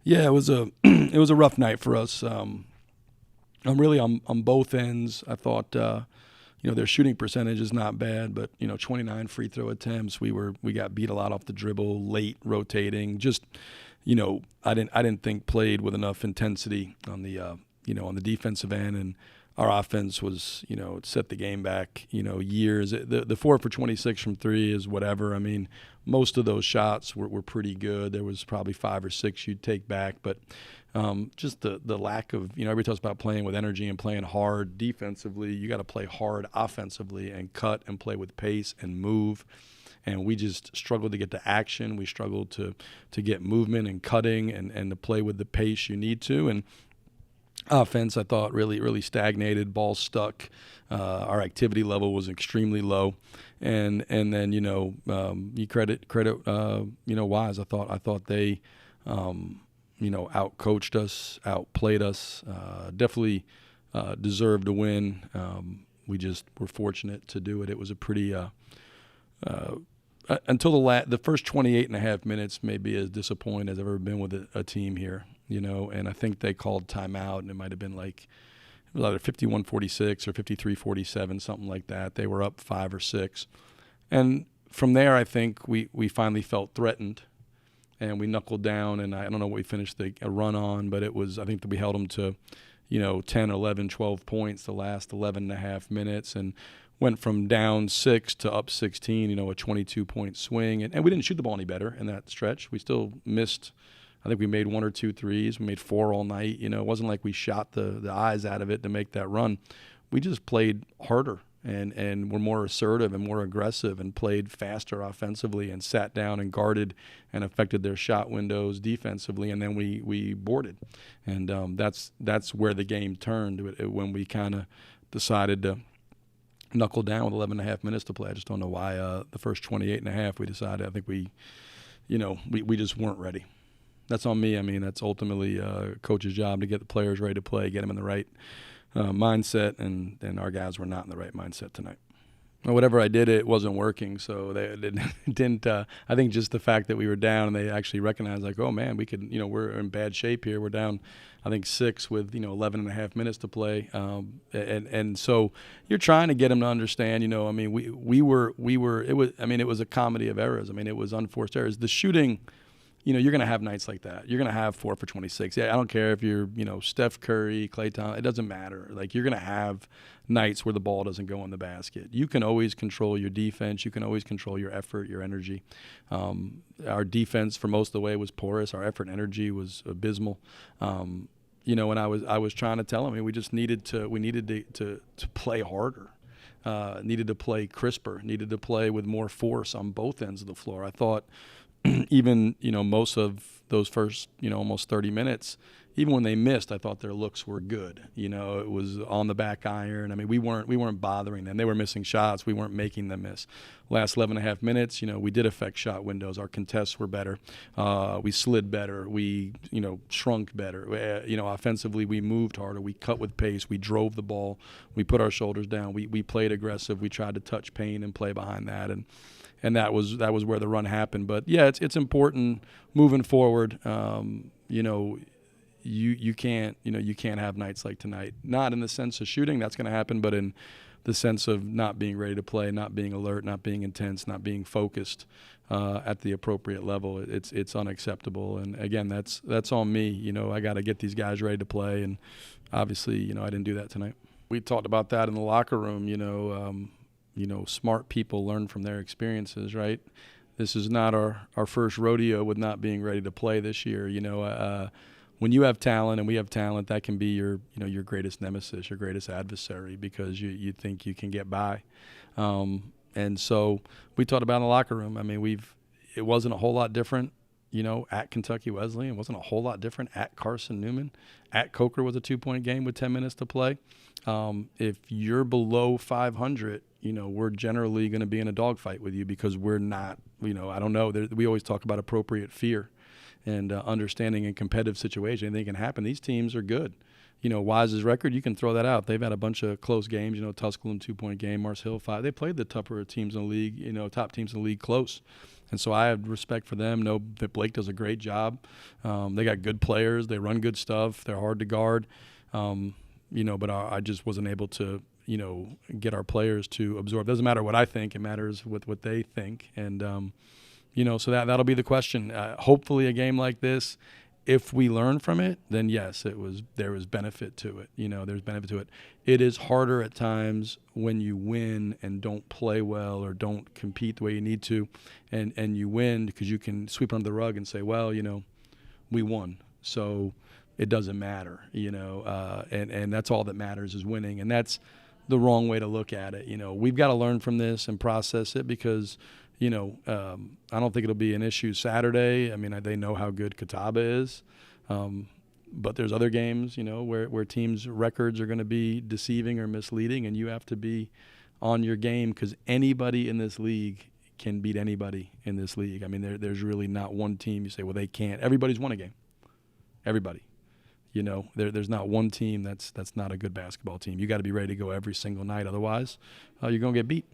Yeah, it was a it was a rough night for us. I'm really on both ends. I thought their shooting percentage is not bad, but 29 free throw attempts. We got beat a lot off the dribble, late rotating. Just I didn't think played with enough intensity on the on the defensive end, and our offense was set the game back years. The 4 for 26 from three is whatever. I mean, most of those shots were pretty good. There was probably 5 or 6 you'd take back, but just the lack of everybody talks about playing with energy and playing hard defensively. You got to play hard offensively and cut and play with pace and move. And we just struggled to get to action. We struggled to get movement and cutting and to play with the pace you need to. And offense, I thought, really stagnated. Ball stuck. Our activity level was extremely low, and then you credit Wise. I thought they outcoached us, outplayed us. Definitely deserved to win. We just were fortunate to do it. It was a pretty until the first 28 and a half minutes may be as disappointing as I've ever been with a team here, and I think they called timeout, and it might have been like it was either 51-46 or 53-47, something like that. They were up 5 or 6. And from there, I think we finally felt threatened, and we knuckled down, and I don't know what we finished a run on, but I think that we held them to 10, 11, 12 points the last 11 and a half minutes, and went from down 6 to up 16, a 22-point swing. And we didn't shoot the ball any better in that stretch. We still missed. I think we made 1 or 2 threes. We made 4 all night. It wasn't like we shot the eyes out of it to make that run. We just played harder and were more assertive and more aggressive and played faster offensively and sat down and guarded and affected their shot windows defensively. And then we boarded. And that's where the game turned when we kind of decided to knuckle down with 11 and a half minutes to play. I just don't know why the first 28 and a half we decided. I think we just weren't ready. That's on me. I mean, that's ultimately a coach's job to get the players ready to play, get them in the right mindset, and our guys were not in the right mindset tonight. Whatever I did, it wasn't working, so they didn't. I think just the fact that we were down and they actually recognized, like, oh man, we could. We're in bad shape here. We're down, I think 6 with 11 and a half minutes to play, and so you're trying to get them to understand. I mean, we were. It was. I mean, it was a comedy of errors. I mean, it was unforced errors. The shooting. You're going to have nights like that. You're going to have 4 for 26. Yeah, I don't care if you're, Steph Curry, Klay Thompson. It doesn't matter. Like, you're going to have nights where the ball doesn't go in the basket. You can always control your defense. You can always control your effort, your energy. Our defense for most of the way was porous. Our effort and energy was abysmal. And I was trying to tell them, we just needed to play harder. Needed to play crisper. Needed to play with more force on both ends of the floor. I thought. Even most of those first almost 30 minutes, even when they missed, I thought their looks were good. It was on the back iron. I mean, we weren't bothering them. They were missing shots. We weren't making them miss. Last 11 and a half minutes, we did affect shot windows. Our contests were better. We slid better. We shrunk better. Offensively, we moved harder. We cut with pace. We drove the ball. We put our shoulders down. We played aggressive. We tried to touch paint and play behind that. And that was where the run happened. But yeah, it's important moving forward. You can't have nights like tonight. Not in the sense of shooting, that's going to happen, but in the sense of not being ready to play, not being alert, not being intense, not being focused at the appropriate level. It's unacceptable. And again, that's on me. I got to get these guys ready to play, and obviously, I didn't do that tonight. We talked about that in the locker room. Smart people learn from their experiences, right? This is not our first rodeo with not being ready to play this year. When you have talent and we have talent, that can be your greatest nemesis, your greatest adversary, because you think you can get by. And so we talked about in the locker room. I mean, it wasn't a whole lot different, at Kentucky Wesleyan. It wasn't a whole lot different at Carson Newman. At Coker was a 2-point game with 10 minutes to play. If you're below 500, we're generally going to be in a dogfight with you because we're not, I don't know. We always talk about appropriate fear and understanding in competitive situation. Anything can happen. These teams are good. Wise's record, you can throw that out. They've had a bunch of close games. Tusculum 2-point game, Mars Hill 5. They played the tougher teams in the league, top teams in the league close. And so I have respect for them. Know that Blake does a great job. They got good players. They run good stuff. They're hard to guard. But I just wasn't able to, get our players to absorb. It doesn't matter what I think. It matters what they think. And, so that'll be the question. Hopefully a game like this, if we learn from it, then yes, there was benefit to it. There's benefit to it. It is harder at times when you win and don't play well or don't compete the way you need to, and you win because you can sweep it under the rug and say, well, we won, so it doesn't matter, and that's all that matters is winning, and that's the wrong way to look at it. We've got to learn from this and process it because I don't think it'll be an issue Saturday. I mean, they know how good Catawba is. But there's other games, where teams' records are going to be deceiving or misleading, and you have to be on your game because anybody in this league can beat anybody in this league. I mean, there's really not one team you say, well, they can't. Everybody's won a game. Everybody. There's not one team that's not a good basketball team. You got to be ready to go every single night. Otherwise, you're going to get beat.